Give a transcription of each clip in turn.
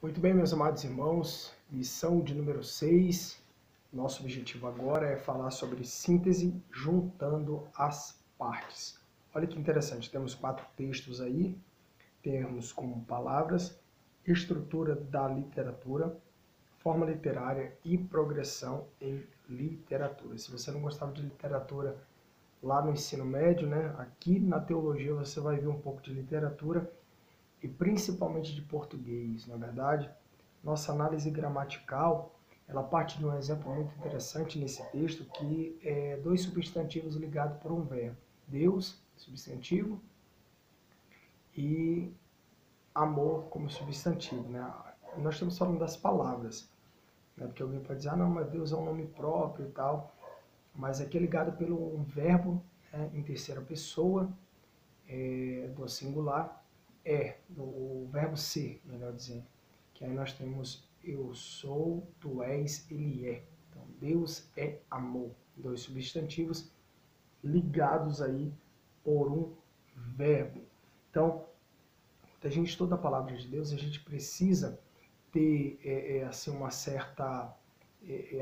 Muito bem, meus amados irmãos, lição de número 6. Nosso objetivo agora é falar sobre síntese juntando as partes. Olha que interessante, temos 4 textos aí, temos como palavras, estrutura da literatura, forma literária e progressão em literatura. Se você não gostava de literatura lá no ensino médio, né, aqui na teologia você vai ver um pouco de literatura e principalmente de português, na verdade. Nossa análise gramatical, ela parte de um exemplo muito interessante nesse texto, que é 2 substantivos ligados por um verbo. Deus, substantivo, e amor como substantivo, né? Nós estamos falando das palavras, né? Porque alguém pode dizer, não, mas Deus é um nome próprio e tal, mas aqui é ligado pelo um verbo, né, em terceira pessoa, do singular, o verbo ser, melhor dizendo, que aí nós temos eu sou, tu és, ele é. Então, Deus é amor. 2 substantivos ligados aí por um verbo. Então, quando a gente estuda a palavra de Deus, a gente precisa ter assim, uma certa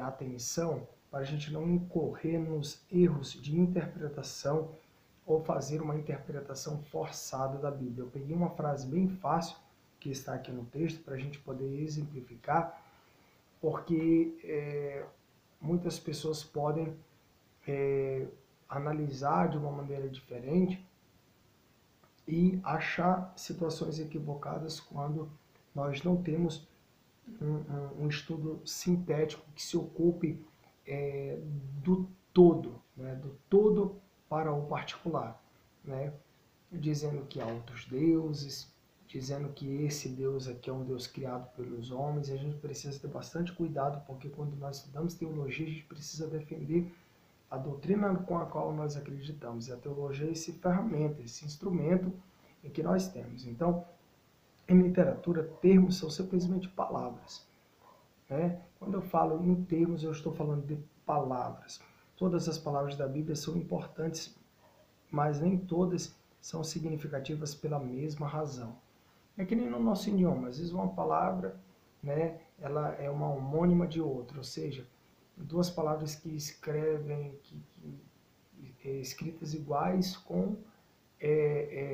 atenção para a gente não incorrer nos erros de interpretação ou fazer uma interpretação forçada da Bíblia. Eu peguei uma frase bem fácil que está aqui no texto para a gente poder exemplificar, porque muitas pessoas podem analisar de uma maneira diferente e achar situações equivocadas quando nós não temos um estudo sintético que se ocupe do todo, né, do todo para o particular, né, dizendo que há outros deuses, dizendo que esse Deus aqui é um Deus criado pelos homens, e a gente precisa ter bastante cuidado, porque quando nós estudamos teologia, a gente precisa defender a doutrina com a qual nós acreditamos, e a teologia é esse ferramenta, esse instrumento em que nós temos. Então, em literatura, termos são simplesmente palavras, né? Quando eu falo em termos, eu estou falando de palavras. Todas as palavras da Bíblia são importantes, mas nem todas são significativas pela mesma razão. É que nem no nosso idioma, às vezes uma palavra, né, ela é uma homônima de outra, ou seja, 2 palavras que escrevem, escritas iguais com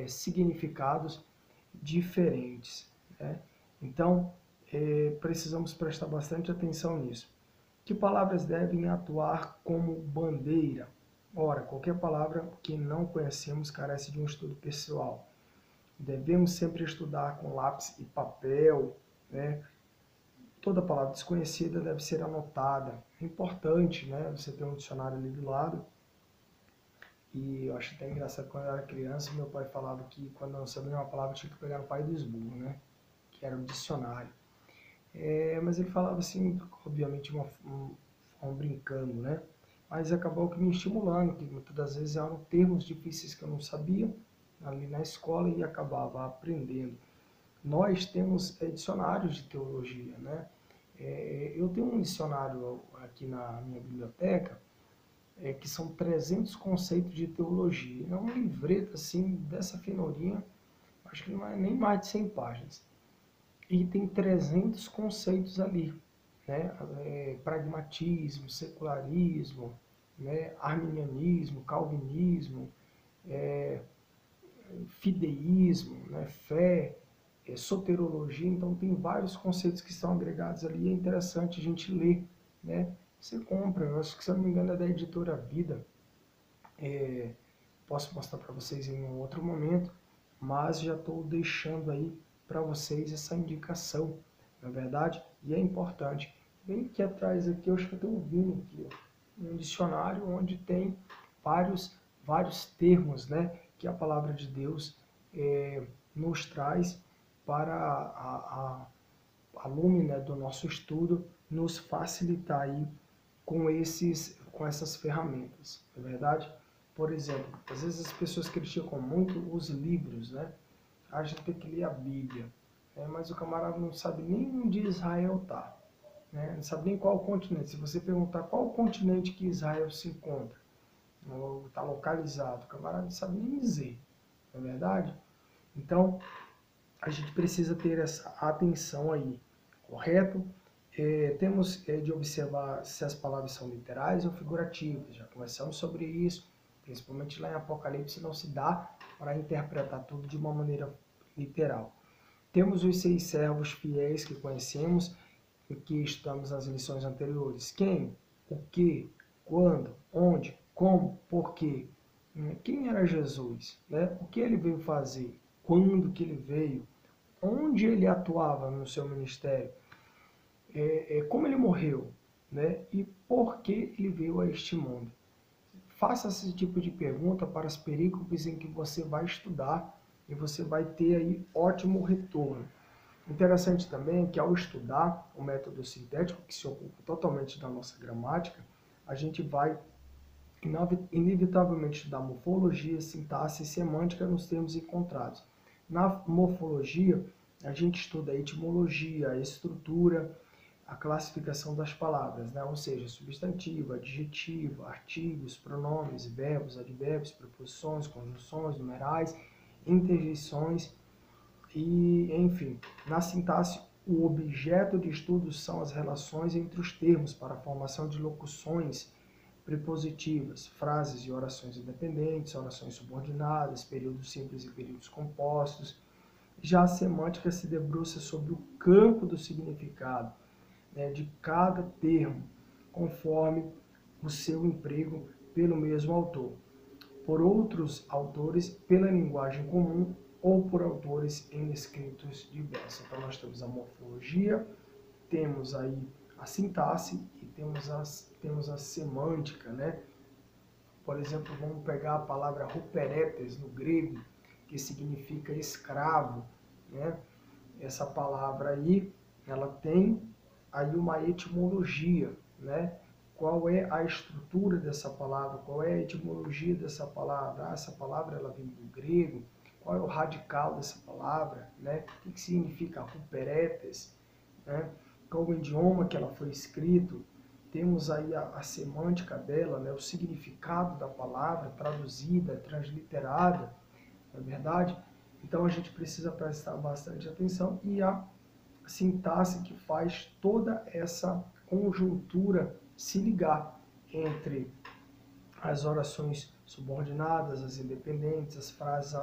significados diferentes, né? Então, precisamos prestar bastante atenção nisso. Que palavras devem atuar como bandeira? Ora, qualquer palavra que não conhecemos carece de um estudo pessoal. Devemos sempre estudar com lápis e papel, né? Toda palavra desconhecida deve ser anotada. É importante, né, você ter um dicionário ali do lado. E eu acho até engraçado, quando eu era criança, meu pai falava que quando eu não sabia uma palavra tinha que pegar no pai do esburro, né? Que era o dicionário. Mas ele falava assim, obviamente, uma forma brincando, né? Mas acabou que me estimulando, que muitas das vezes eram termos difíceis que eu não sabia ali na escola e acabava aprendendo. Nós temos dicionários de teologia, né? Eu tenho um dicionário aqui na minha biblioteca, que são 300 conceitos de teologia. É um livreto assim, dessa finorinha, acho que não é nem mais de 100 páginas. E tem 300 conceitos ali, né? Pragmatismo, secularismo, né? Arminianismo, calvinismo, fideísmo, né? Fé, soterologia. Então tem vários conceitos que estão agregados ali e é interessante a gente ler, né? Você compra, eu acho que, se eu não me engano, é da editora Vida. Posso mostrar para vocês em um outro momento, mas já estou deixando aí para vocês essa indicação, na verdade, e é importante. Bem aqui atrás aqui, eu acho que eu estou ouvindo aqui, ó, um dicionário onde tem vários termos, né, que a palavra de Deus nos traz para a lume, né, do nosso estudo, nos facilitar aí com essas ferramentas, não é verdade? Por exemplo, às vezes as pessoas criticam muito os livros, né? A gente tem que ler a Bíblia, né? Mas o camarada não sabe nem onde Israel está, né? Não sabe nem qual continente. Se você perguntar qual continente que Israel se encontra, ou está localizado, o camarada não sabe nem dizer, não é verdade? Então, a gente precisa ter essa atenção aí. correto? Temos de observar se as palavras são literais ou figurativas. Já conversamos sobre isso, principalmente lá em Apocalipse não se dá para interpretar tudo de uma maneira literal. Temos os 6 servos fiéis que conhecemos e que estamos nas lições anteriores. Quem, o que, quando, onde, como, por quê. Quem era Jesus? Né? O que ele veio fazer? Quando que ele veio? Onde ele atuava no seu ministério? Como ele morreu? Né? E por que ele veio a este mundo? Faça esse tipo de pergunta para as perícopes em que você vai estudar e você vai ter aí ótimo retorno. Interessante também que ao estudar o método sintético, que se ocupa totalmente da nossa gramática, a gente vai inevitavelmente estudar morfologia, sintaxe e semântica nos termos encontrados. Na morfologia, a gente estuda a etimologia, a estrutura, a classificação das palavras, né? Ou seja, substantivo, adjetivo, artigos, pronomes, verbos, advérbios, preposições, conjunções, numerais, interjeições e, enfim. Na sintaxe, o objeto de estudo são as relações entre os termos para a formação de locuções prepositivas, frases e orações independentes, orações subordinadas, períodos simples e períodos compostos. Já a semântica se debruça sobre o campo do significado, né, de cada termo, conforme o seu emprego pelo mesmo autor, por outros autores, pela linguagem comum ou por autores em escritos diversos. Então nós temos a morfologia, temos aí a sintaxe e temos a semântica, né? Por exemplo, vamos pegar a palavra ruperetes no grego, que significa escravo, né? Essa palavra aí, ela tem aí uma etimologia, né? Qual é a estrutura dessa palavra? Qual é a etimologia dessa palavra? Essa palavra ela vem do grego. Qual é o radical dessa palavra, né? O que significa ruperetes, né? Qual o idioma que ela foi escrito? Temos aí a semântica dela, né? O significado da palavra traduzida, transliterada, não é verdade? Então a gente precisa prestar bastante atenção e a sintaxe que faz toda essa conjuntura se ligar entre as orações subordinadas, as independentes, as frases,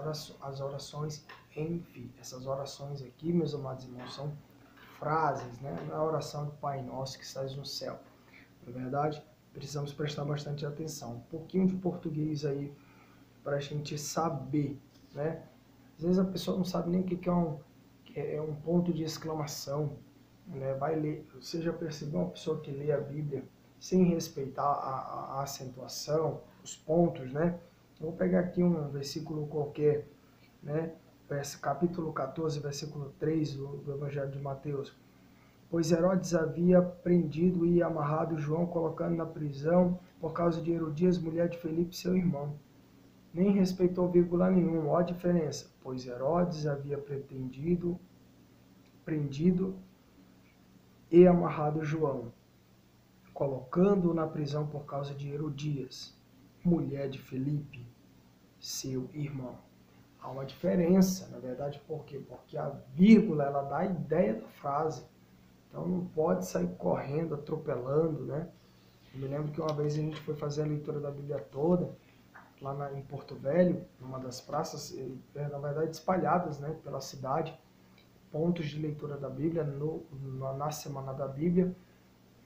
as orações, enfim. Essas orações aqui, meus amados irmãos, são frases, né? Não é a oração do Pai Nosso que estás no céu. Na verdade, precisamos prestar bastante atenção. Um pouquinho de português aí para a gente saber, né? Às vezes a pessoa não sabe nem o que é um ponto de exclamação, né? Vai ler, você já percebeu uma pessoa que lê a Bíblia sem respeitar a acentuação, os pontos, né? Eu vou pegar aqui um versículo qualquer, né? Capítulo 14, versículo 3 do Evangelho de Mateus. Pois Herodes havia prendido e amarrado João, colocando na prisão por causa de Herodias, mulher de Felipe, seu irmão. Nem respeitou vírgula nenhuma, ó a diferença, pois Herodes havia prendido e amarrado João, colocando-o na prisão por causa de Herodias, mulher de Felipe, seu irmão. Há uma diferença, na verdade, por quê? Porque a vírgula, ela dá a ideia da frase. Então não pode sair correndo, atropelando, né? Eu me lembro que uma vez a gente foi fazer a leitura da Bíblia toda, lá em Porto Velho, numa das praças, na verdade espalhadas, né, pela cidade, pontos de leitura da Bíblia na Semana da Bíblia.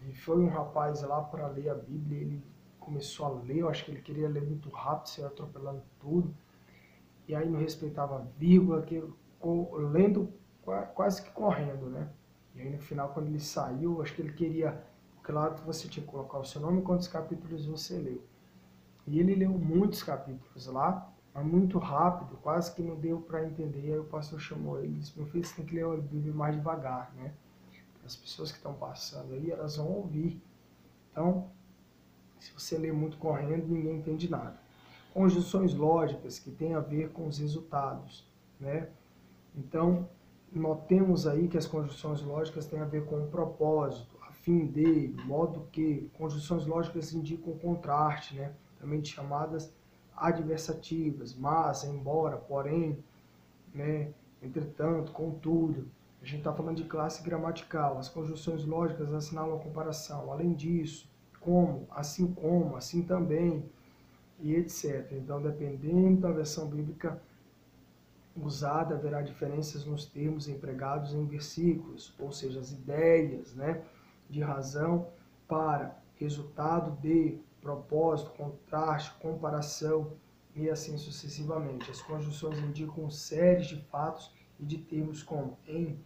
E foi um rapaz lá para ler a Bíblia, ele começou a ler, eu acho que ele queria ler muito rápido, saiu atropelando tudo, e aí não respeitava a vírgula, que lendo quase que correndo, né? E aí no final, quando ele saiu, acho que ele queria, porque lá você tinha que colocar o seu nome e quantos capítulos você leu. E ele leu muitos capítulos lá, mas muito rápido, quase que não deu para entender. E aí o pastor chamou ele e disse: meu filho, você tem que ler a Bíblia mais devagar, né? As pessoas que estão passando aí, elas vão ouvir. Então, se você lê muito correndo, ninguém entende nada. Conjunções lógicas que têm a ver com os resultados, né? Então, notemos aí que as conjunções lógicas têm a ver com o propósito, a fim de, modo que. Conjunções lógicas indicam contraste, né? Também chamadas adversativas, mas, embora, porém, né? Entretanto, contudo. A gente está falando de classe gramatical, as conjunções lógicas assinalam a comparação. Além disso, como, assim também, e etc. Então, dependendo da versão bíblica usada, haverá diferenças nos termos empregados em versículos, ou seja, as ideias, né, de razão para, resultado de, propósito, contraste, comparação e assim sucessivamente. As conjunções indicam séries de fatos e de termos como em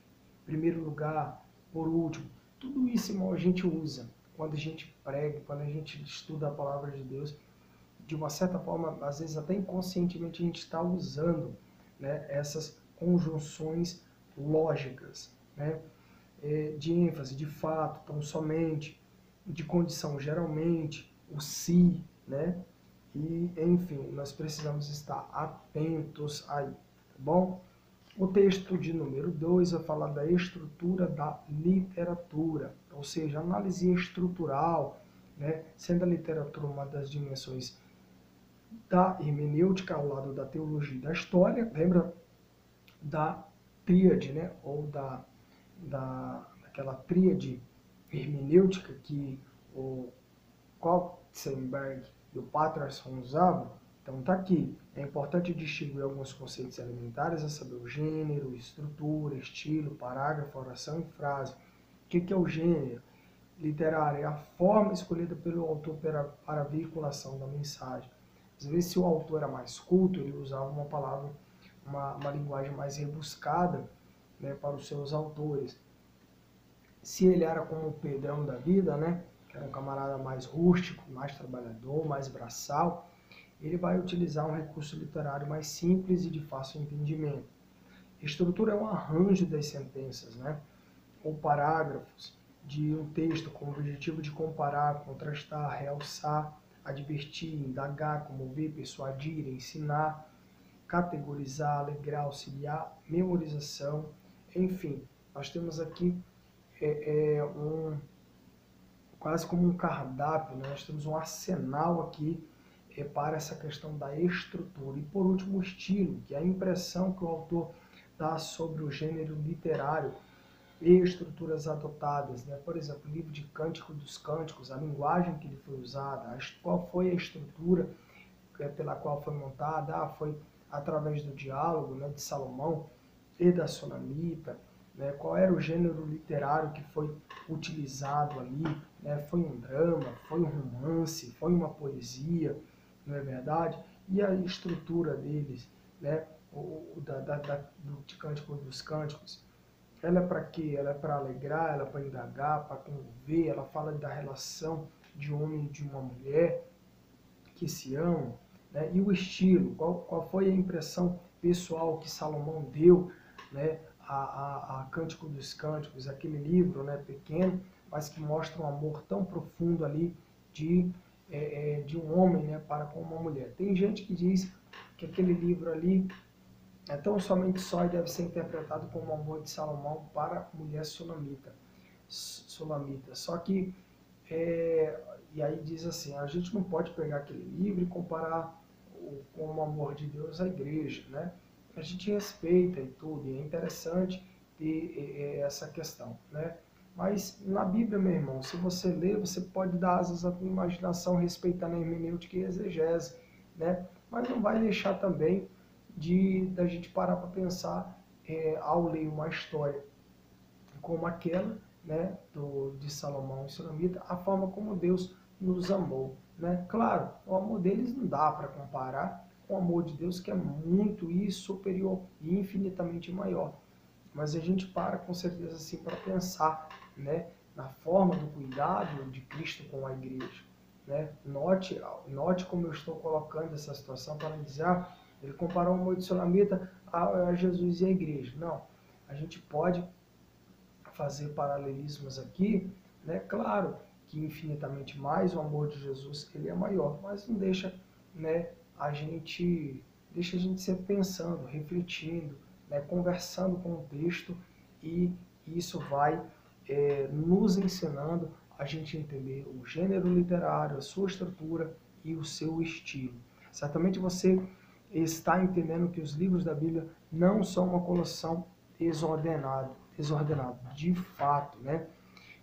primeiro lugar, por último. Tudo isso, irmão, a gente usa quando a gente prega, quando a gente estuda a palavra de Deus. De uma certa forma, às vezes até inconscientemente a gente está usando, né, essas conjunções lógicas, né, de ênfase, de fato, tão somente, de condição, geralmente, o se, né, e enfim, nós precisamos estar atentos aí, tá bom? O texto de número 2 vai falar da estrutura da literatura, ou seja, análise estrutural, né, sendo a literatura uma das dimensões da hermenêutica ao lado da teologia e da história. Lembra da tríade, né? Ou daquela tríade hermenêutica que o Kotzenberg e o Patterson usavam? Então está aqui. É importante distinguir alguns conceitos elementares, a saber, o gênero, estrutura, estilo, parágrafo, oração e frase. O que é o gênero? Literário é a forma escolhida pelo autor para a veiculação da mensagem. Às vezes, se o autor era mais culto, ele usava uma palavra, uma linguagem mais rebuscada, né, para os seus autores. Se ele era como o Pedrão da vida, né, que era um camarada mais rústico, mais trabalhador, mais braçal, ele vai utilizar um recurso literário mais simples e de fácil entendimento. Estrutura é um arranjo das sentenças, né, ou parágrafos de um texto com o objetivo de comparar, contrastar, realçar, advertir, indagar, comover, persuadir, ensinar, categorizar, alegrar, auxiliar, memorização, enfim. Nós temos aqui quase como um cardápio, né? Nós temos um arsenal aqui para essa questão da estrutura. E por último, o estilo, que é a impressão que o autor dá sobre o gênero literário e estruturas adotadas, né? Por exemplo, o livro de Cântico dos Cânticos, a linguagem que ele foi usada, qual foi a estrutura pela qual foi montada, foi através do diálogo, né, de Salomão e da Sunamita, né? Qual era o gênero literário que foi utilizado ali, né? Foi um drama, foi um romance, foi uma poesia, não é verdade? E a estrutura deles, né? Do Cântico dos Cânticos, ela é para quê? Ela é para alegrar, ela é para indagar, para comover, ela fala da relação de um homem e de uma mulher que se amam, né? E o estilo, qual foi a impressão pessoal que Salomão deu, né, a Cântico dos Cânticos, aquele livro, né, pequeno, mas que mostra um amor tão profundo ali de um homem, né, para com uma mulher. Tem gente que diz que aquele livro ali é tão somente só e deve ser interpretado como o amor de Salomão para a mulher sulamita. Só que, e aí diz assim, a gente não pode pegar aquele livro e comparar com o amor de Deus à igreja, né? A gente respeita e tudo, e é interessante ter essa questão, né? Mas na Bíblia, meu irmão, se você ler, você pode dar asas à tua imaginação, respeitando a hermenêutica e a exegese, né? Mas não vai deixar também da gente parar para pensar ao ler uma história como aquela, né, de Salomão e Sulamita, a forma como Deus nos amou, né? Claro, o amor deles não dá para comparar com o amor de Deus, que é muito e superior e infinitamente maior. Mas a gente para com certeza assim para pensar, né, na forma do cuidado de Cristo com a igreja, né? Note como eu estou colocando essa situação para dizer, ele comparou o amor de Sulamita a Jesus e a igreja. Não, a gente pode fazer paralelismos aqui, né? Claro que infinitamente mais o amor de Jesus ele é maior, mas não deixa, né, deixa a gente sempre pensando, refletindo, né, conversando com o texto, e isso vai nos ensinando a gente entender o gênero literário, a sua estrutura e o seu estilo. Certamente você está entendendo que os livros da Bíblia não são uma coleção desordenada, desordenado, de fato, né?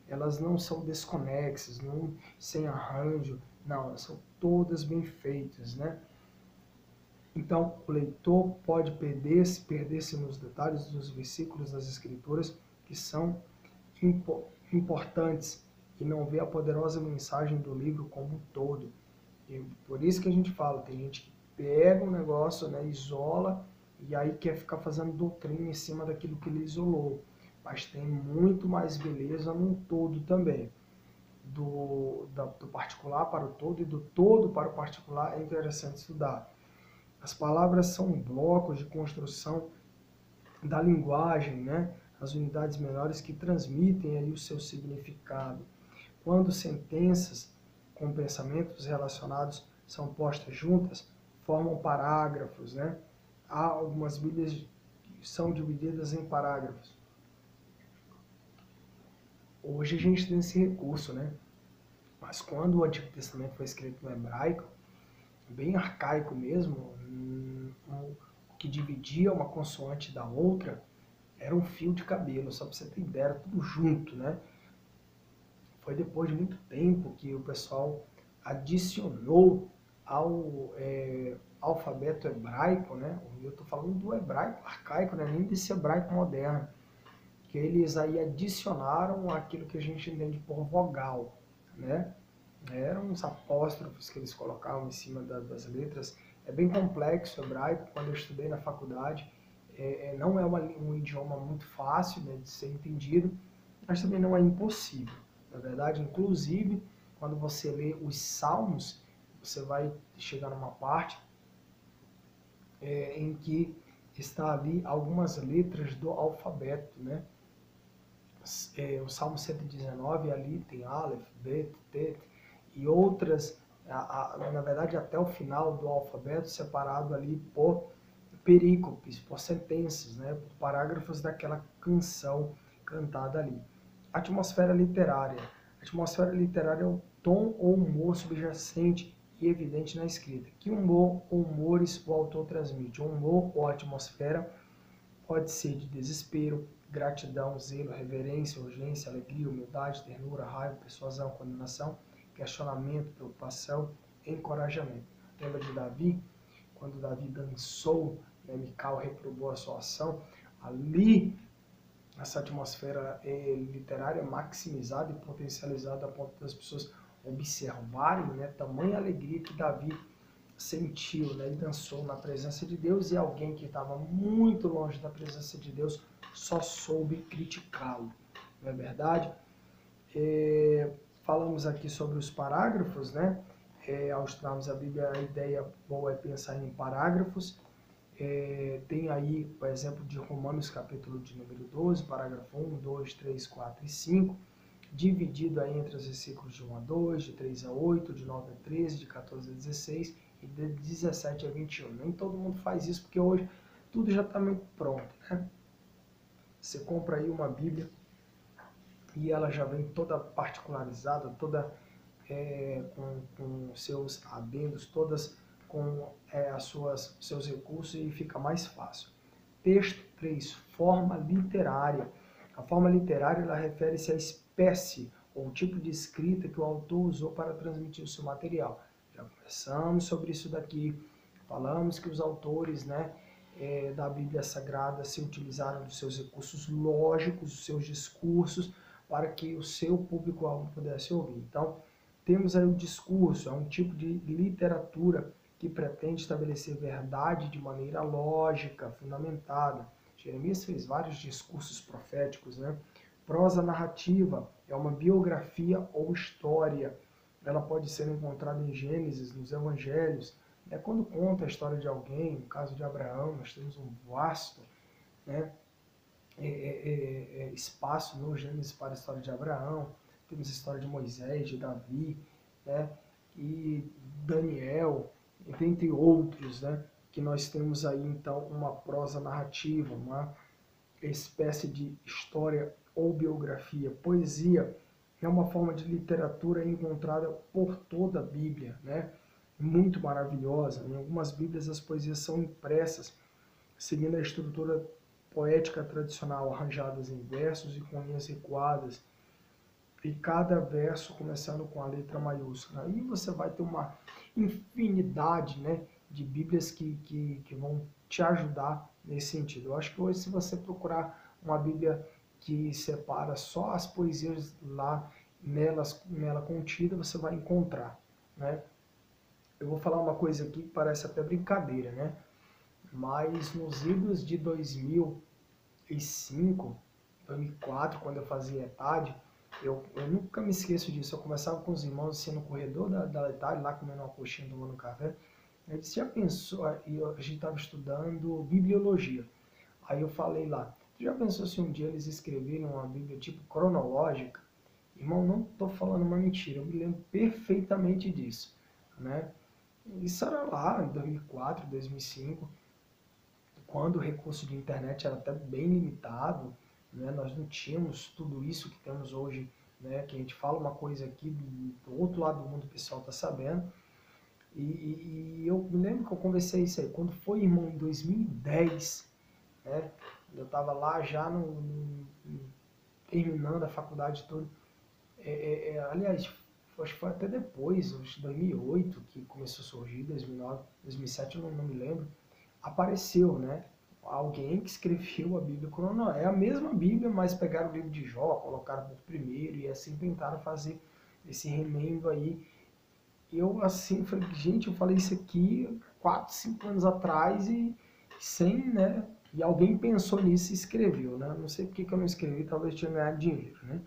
Elas não são desconexas, não, sem arranjo, não, elas são todas bem feitas, né? Então, o leitor pode perder-se nos detalhes dos versículos das Escrituras que são importantes e não vê a poderosa mensagem do livro como um todo. E por isso que a gente fala, tem gente que pega um negócio, né, isola e aí quer ficar fazendo doutrina em cima daquilo que ele isolou. Mas tem muito mais beleza no todo também. Do particular para o todo e do todo para o particular é interessante estudar. As palavras são blocos de construção da linguagem, né? As unidades menores que transmitem aí o seu significado. Quando sentenças com pensamentos relacionados são postas juntas, formam parágrafos, né? Há algumas Bíblias que são divididas em parágrafos. Hoje a gente tem esse recurso, né? Mas quando o Antigo Testamento foi escrito no hebraico, bem arcaico mesmo, o que dividia uma consoante da outra era um fio de cabelo, só para você ter ideia, era tudo junto, né? Foi depois de muito tempo que o pessoal adicionou ao alfabeto hebraico, né? Eu estou falando do hebraico arcaico, né? Nem desse hebraico moderno, que eles aí adicionaram aquilo que a gente entende por vogal, né? Eram uns apóstrofos que eles colocavam em cima das letras. É bem complexo o hebraico. Quando eu estudei na faculdade, não é um idioma muito fácil, né, de ser entendido, mas também não é impossível. Na verdade, inclusive, quando você lê os Salmos, você vai chegar numa parte em que está ali algumas letras do alfabeto, né? O Salmo 119 ali tem Aleph, Bet, Tet e outras, na verdade até o final do alfabeto, separado ali por perícopes, por sentenças, né, por parágrafos daquela canção cantada ali. Atmosfera literária. A atmosfera literária é o tom ou humor subjacente e evidente na escrita. Que humor ou humores o autor transmite? O humor ou a atmosfera pode ser de desespero, gratidão, zelo, reverência, urgência, alegria, humildade, ternura, raiva, persuasão, condenação, questionamento, preocupação, encorajamento. Lembra de Davi? Quando Davi dançou, né, Mical reprovou a sua ação, ali essa atmosfera literária é maximizada e potencializada a ponto das pessoas observarem, né, tamanha alegria que Davi sentiu, né, e dançou na presença de Deus, e alguém que estava muito longe da presença de Deus só soube criticá-lo, não é verdade? Falamos aqui sobre os parágrafos, né? Ao estudarmos a Bíblia, a ideia boa é pensar em parágrafos. Tem aí o exemplo de Romanos, capítulo de número 12, parágrafo 1, 2, 3, 4 e 5, dividido aí entre os versículos de 1 a 2, de 3 a 8, de 9 a 13, de 14 a 16 e de 17 a 21. Nem todo mundo faz isso, porque hoje tudo já está meio pronto, né? Você compra aí uma Bíblia e ela já vem toda particularizada, toda com seus adendos, todas com seus recursos, e fica mais fácil. Texto 3. Forma literária. A forma literária ela refere-se à espécie ou tipo de escrita que o autor usou para transmitir o seu material. Já conversamos sobre isso daqui, falamos que os autores, né, da Bíblia Sagrada se utilizaram dos seus recursos lógicos, dos seus discursos, para que o seu público-alvo pudesse ouvir. Então, temos aí o discurso, é um tipo de literatura que pretende estabelecer verdade de maneira lógica, fundamentada. Jeremias fez vários discursos proféticos, né? Prosa narrativa é uma biografia ou história. Ela pode ser encontrada em Gênesis, nos Evangelhos. Quando conta a história de alguém, no caso de Abraão, nós temos um vasto, né, espaço no Gênesis para a história de Abraão. Temos a história de Moisés, de Davi, né, e Daniel, entre outros, né, que nós temos aí então uma prosa narrativa, uma espécie de história ou biografia. Poesia é uma forma de literatura encontrada por toda a Bíblia, né, muito maravilhosa. Em algumas Bíblias as poesias são impressas seguindo a estrutura poética tradicional arranjadas em versos e com linhas recuadas, e cada verso começando com a letra maiúscula. Aí você vai ter uma infinidade, né, de Bíblias que vão te ajudar nesse sentido. Eu acho que hoje, se você procurar uma Bíblia que separa só as poesias lá nela contida, você vai encontrar, né? Eu vou falar uma coisa aqui que parece até brincadeira, né? Mas nos idos de 2005, 2004, quando eu fazia ETAD, eu nunca me esqueço disso. Eu conversava com os irmãos assim, no corredor da ETAD, lá comendo uma coxinha, tomando um café. Eu disse, já pensou? E a gente estava estudando bibliologia. Aí eu falei lá, tu já pensou se um dia eles escreverem uma Bíblia tipo cronológica? Irmão, não estou falando uma mentira, eu me lembro perfeitamente disso, né? Isso era lá em 2004, 2005, quando o recurso de internet era até bem limitado, né? Nós não tínhamos tudo isso que temos hoje, né? Que a gente fala uma coisa aqui, do outro lado do mundo o pessoal está sabendo. E eu me lembro que eu conversei isso aí, quando foi, irmão, em 2010, né? Eu estava lá já terminando a faculdade toda. Aliás, acho que foi até depois, acho que 2008 que começou a surgir, 2009, 2007, eu não me lembro. Apareceu, né? Alguém que escreveu a Bíblia cronológica. É a mesma Bíblia, mas pegaram o livro de Jó, colocaram por primeiro e assim tentaram fazer esse remendo aí. Eu assim, falei, gente, eu falei isso aqui 4, 5 anos atrás e sem, né? E alguém pensou nisso e escreveu, né? Não sei porque que eu não escrevi, talvez tinha ganhado dinheiro, né?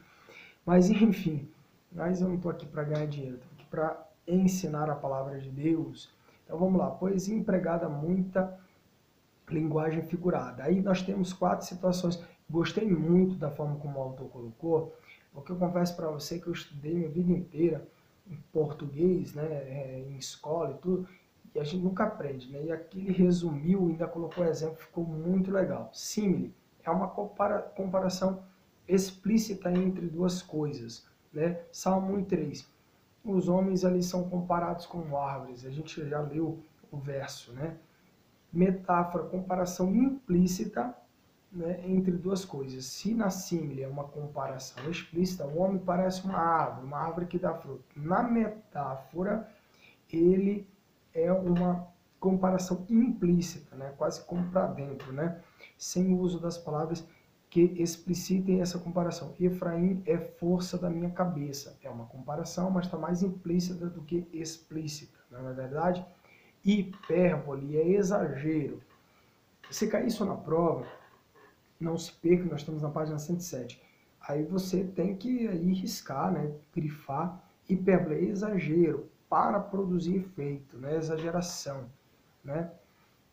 Mas enfim, mas eu não estou aqui para ganhar dinheiro, estou aqui para ensinar a palavra de Deus. Então vamos lá, poesia empregada muita linguagem figurada. Aí nós temos 4 situações. Gostei muito da forma como o autor colocou, porque eu confesso para você que eu estudei minha vida inteira em português, né, em escola e tudo, e a gente nunca aprende, né? E aqui ele resumiu, ainda colocou exemplo, ficou muito legal. Símile é uma comparação explícita entre duas coisas, né? Salmo 1:3. Os homens ali são comparados com árvores. A gente já leu o verso, né? Metáfora, comparação implícita, né, entre duas coisas. Se na símile é uma comparação explícita, o homem parece uma árvore que dá fruto. Na metáfora, ele é uma comparação implícita, né, quase como para dentro, né, sem o uso das palavras que explicitem essa comparação. Efraim é força da minha cabeça. É uma comparação, mas está mais implícita do que explícita, não é verdade? Hipérbole é exagero. Se cair isso na prova, não se perca, nós estamos na página 107. Aí você tem que aí riscar, né, grifar. Hipérbole é exagero, para produzir efeito, né, exageração, né?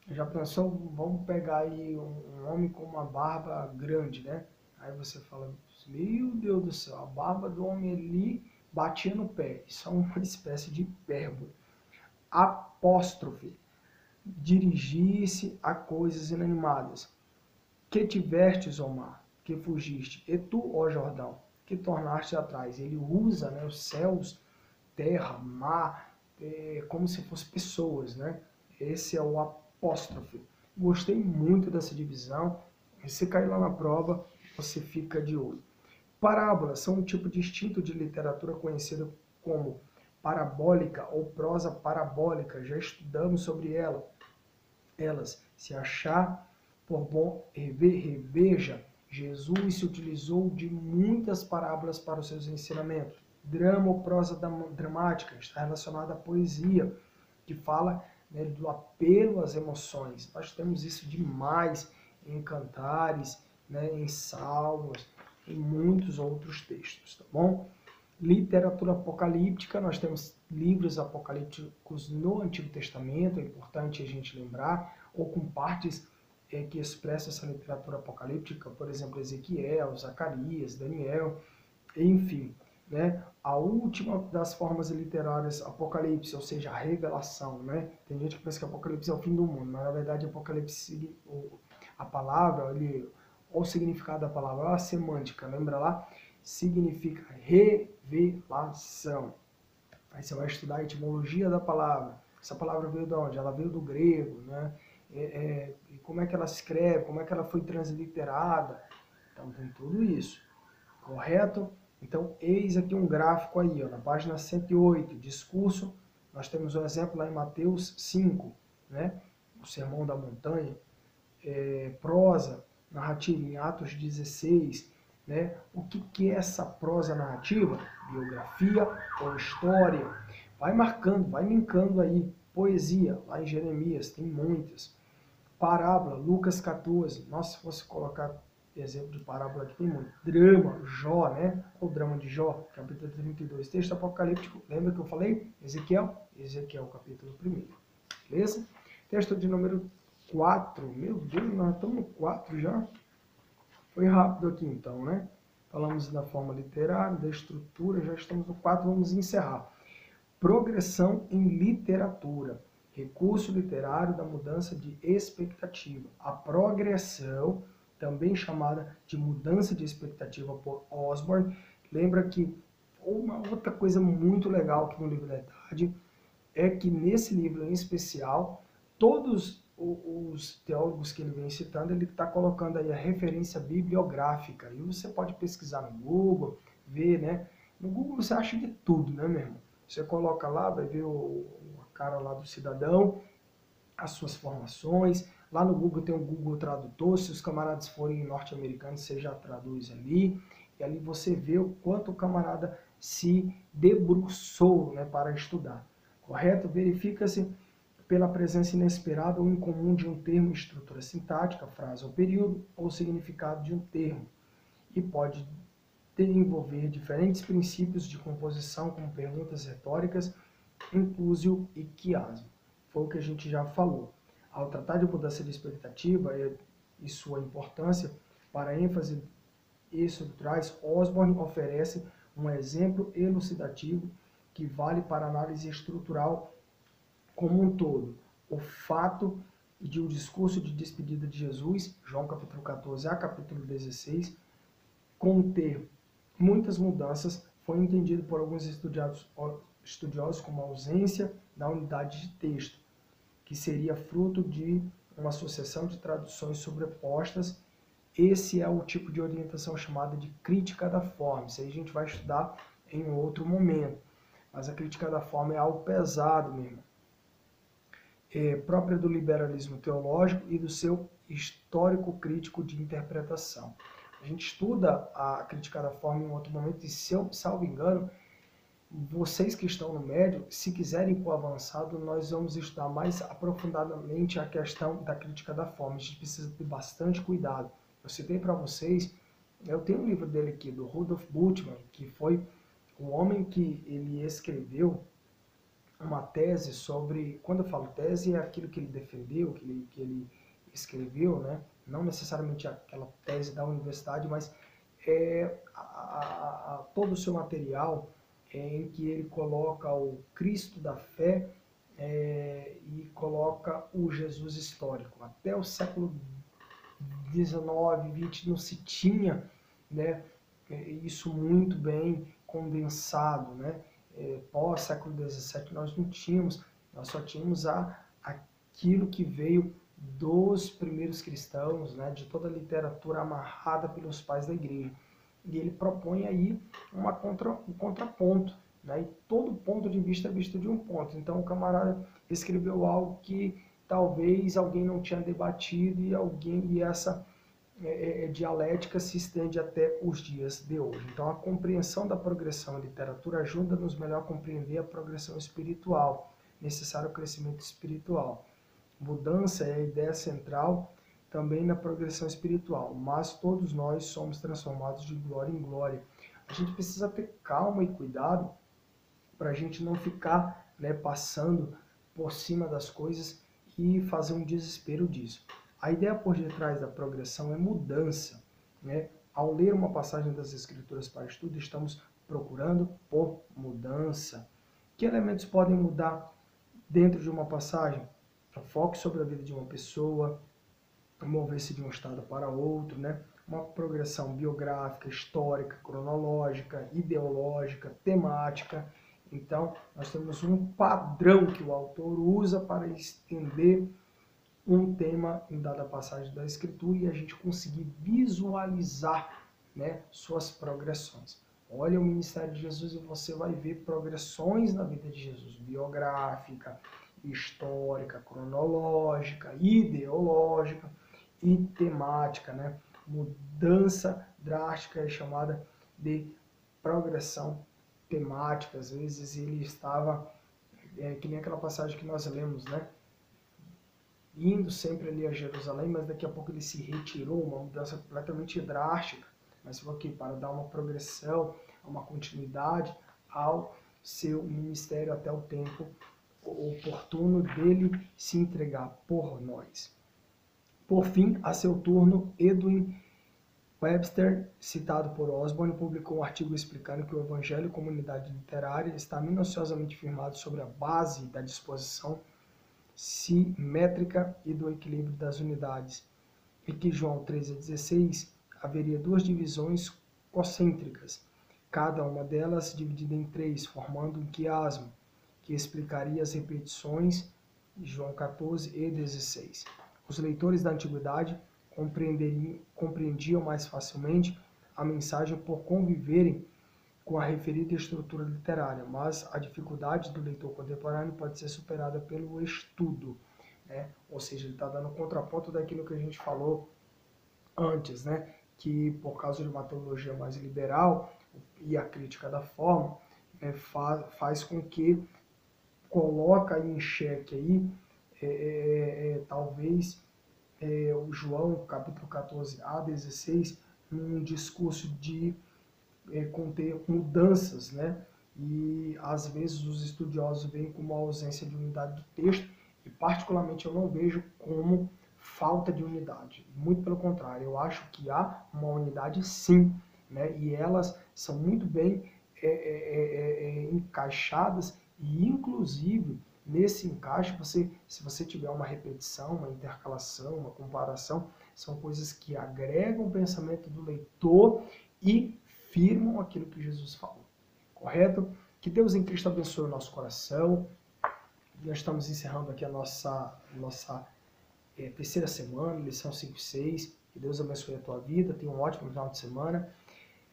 Já pensou, vamos pegar aí um homem com uma barba grande, né? Aí você fala, meu Deus do céu, a barba do homem ali batia no pé. Isso é uma espécie de hipérbole. Apóstrofe, dirigir-se a coisas inanimadas. Que tivertes, ó mar, que fugiste, e tu, ó Jordão, que tornaste atrás. Ele usa, né, os céus, terra, mar, como se fossem pessoas, né? Esse é o apóstrofe. Gostei muito dessa divisão. Se cair lá na prova, você fica de olho. Parábolas são um tipo distinto de literatura conhecida como parabólica ou prosa parabólica. Já estudamos sobre elas. Se achar por bom, reveja, Jesus se utilizou de muitas parábolas para os seus ensinamentos. Drama ou prosa dramática está relacionada à poesia, que fala, né, do apelo às emoções. Nós temos isso demais em cantares, né, em salmos, em muitos outros textos, tá bom? Literatura apocalíptica, nós temos livros apocalípticos no Antigo Testamento, é importante a gente lembrar, ou com partes que expressam essa literatura apocalíptica, por exemplo, Ezequiel, Zacarias, Daniel, enfim. Né? A última das formas literárias, Apocalipse, ou seja, a revelação. Né? Tem gente que pensa que Apocalipse é o fim do mundo, mas na verdade Apocalipse, a palavra, ou o significado da palavra, a semântica, lembra lá? Significa revelação. Aí você vai estudar a etimologia da palavra. Essa palavra veio de onde? Ela veio do grego, né? e como é que ela escreve, como é que ela foi transliterada. Então tem tudo isso, correto? Então eis aqui um gráfico aí, ó, na página 108, discurso, nós temos um exemplo lá em Mateus 5, né? O Sermão da Montanha, prosa, narrativa em Atos 16, né? O que é essa prosa narrativa? Biografia ou história? Vai marcando, vai linkando aí. Poesia, lá em Jeremias, tem muitas. Parábola, Lucas 14. Nossa, se fosse colocar exemplo de parábola aqui, tem muito. Drama, Jó, né? O drama de Jó, capítulo 32. Texto apocalíptico, lembra que eu falei? Ezequiel? Ezequiel, capítulo 1. Beleza? Texto de número 4. Meu Deus, nós estamos no 4 já. Foi rápido aqui então, né? Falamos da forma literária, da estrutura, já estamos no 4, vamos encerrar. Progressão em literatura. Recurso literário da mudança de expectativa. A progressão, também chamada de mudança de expectativa por Osborne, lembra que uma outra coisa muito legal aqui no livro da Idade é que nesse livro em especial, todos os teólogos que ele vem citando, ele está colocando aí a referência bibliográfica. E você pode pesquisar no Google, ver, né? No Google você acha de tudo, né, meu irmão? Você coloca lá, vai ver a cara lá do cidadão, as suas formações. Lá no Google tem um Google Tradutor, se os camaradas forem norte-americanos, você já traduz ali. E ali você vê o quanto o camarada se debruçou, né, para estudar. Correto? Verifica-se pela presença inesperada ou incomum de um termo, estrutura sintática, frase ou período, ou significado de um termo. E pode envolver diferentes princípios de composição, como perguntas retóricas, inclusio e quiasmo. Foi o que a gente já falou. Ao tratar de mudança de expectativa e sua importância, para ênfase isso traz, Osborne oferece um exemplo elucidativo que vale para análise estrutural como um todo. O fato de o discurso de despedida de Jesus, João capítulo 14 a capítulo 16, conter muitas mudanças, foi entendido por alguns estudiosos como a ausência da unidade de texto, que seria fruto de uma sucessão de traduções sobrepostas. Esse é o tipo de orientação chamada de crítica da forma. Isso aí a gente vai estudar em outro momento. Mas a crítica da forma é algo pesado mesmo. Própria do liberalismo teológico e do seu histórico crítico de interpretação. A gente estuda a crítica da forma em outro momento, e se eu salvo engano, vocês que estão no médio, se quiserem ir para o avançado, nós vamos estudar mais aprofundadamente a questão da crítica da forma. A gente precisa ter bastante cuidado. Eu citei para vocês, eu tenho um livro dele aqui, do Rudolf Bultmann, que foi um homem que ele escreveu uma tese sobre, quando eu falo tese, é aquilo que ele defendeu, que ele escreveu, né? Não necessariamente aquela tese da universidade, mas todo o seu material em que ele coloca o Cristo da fé e coloca o Jesus histórico. Até o século XIX, XX não se tinha, né, isso muito bem condensado, né? Pós século XVII nós não tínhamos, nós só tínhamos aquilo que veio dos primeiros cristãos, né, de toda a literatura amarrada pelos pais da igreja. E ele propõe aí um contraponto, né, e todo ponto de vista é visto de um ponto. Então o camarada escreveu algo que talvez alguém não tinha debatido e essa dialética se estende até os dias de hoje. Então, a compreensão da progressão em literatura ajuda-nos melhor a compreender a progressão espiritual, necessário crescimento espiritual. Mudança é a ideia central também na progressão espiritual, mas todos nós somos transformados de glória em glória. A gente precisa ter calma e cuidado para a gente não ficar, né, passando por cima das coisas e fazer um desespero disso. A ideia por detrás da progressão é mudança, né? Ao ler uma passagem das Escrituras para estudo, estamos procurando por mudança. Que elementos podem mudar dentro de uma passagem? O foco sobre a vida de uma pessoa, mover-se de um estado para outro, né? Uma progressão biográfica, histórica, cronológica, ideológica, temática. Então, nós temos um padrão que o autor usa para estender um tema em dada passagem da Escritura e a gente conseguir visualizar, né, suas progressões. Olha o ministério de Jesus e você vai ver progressões na vida de Jesus, biográfica, histórica, cronológica, ideológica e temática, né? Mudança drástica é chamada de progressão temática. Às vezes ele estava, que nem aquela passagem que nós lemos, né? Indo sempre ali a Jerusalém, mas daqui a pouco ele se retirou, uma mudança completamente drástica, mas foi aqui para dar uma progressão, uma continuidade ao seu ministério até o tempo oportuno dele se entregar por nós. Por fim, a seu turno, Edwin Webster, citado por Osborne, publicou um artigo explicando que o Evangelho como unidade literária está minuciosamente firmado sobre a base da disposição simétrica e do equilíbrio das unidades, e que João 13:16 haveria duas divisões concêntricas, cada uma delas dividida em três, formando um quiasmo, que explicaria as repetições de João 14 e 16. Os leitores da Antiguidade compreendiam mais facilmente a mensagem por conviverem com a referida estrutura literária, mas a dificuldade do leitor contemporâneo pode ser superada pelo estudo, né? Ou seja, ele está dando contraponto daquilo que a gente falou antes, né? Que por causa de uma teologia mais liberal e a crítica da forma, faz com que coloca em xeque aí, talvez o João, capítulo 14 a 16, num discurso de conter mudanças, né? E às vezes os estudiosos veem como a ausência de unidade do texto, e particularmente eu não vejo como falta de unidade. Muito pelo contrário, eu acho que há uma unidade sim, né? E elas são muito bem encaixadas, e inclusive nesse encaixe, se você tiver uma repetição, uma intercalação, uma comparação, são coisas que agregam o pensamento do leitor e firmam aquilo que Jesus falou. Correto? Que Deus em Cristo abençoe o nosso coração. Nós estamos encerrando aqui a nossa terceira semana, lição 5 e 6. Que Deus abençoe a tua vida. Tenha um ótimo final de semana.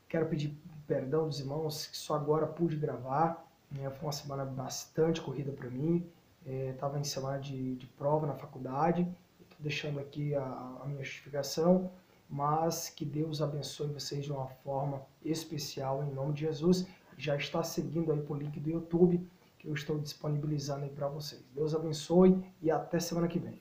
Quero pedir perdão dos irmãos que só agora pude gravar. Foi uma semana bastante corrida para mim. Estava em semana de prova na faculdade. Estou deixando aqui a minha justificação, mas que Deus abençoe vocês de uma forma especial, em nome de Jesus. Já está seguindo aí por link do YouTube, que eu estou disponibilizando aí para vocês. Deus abençoe e até semana que vem.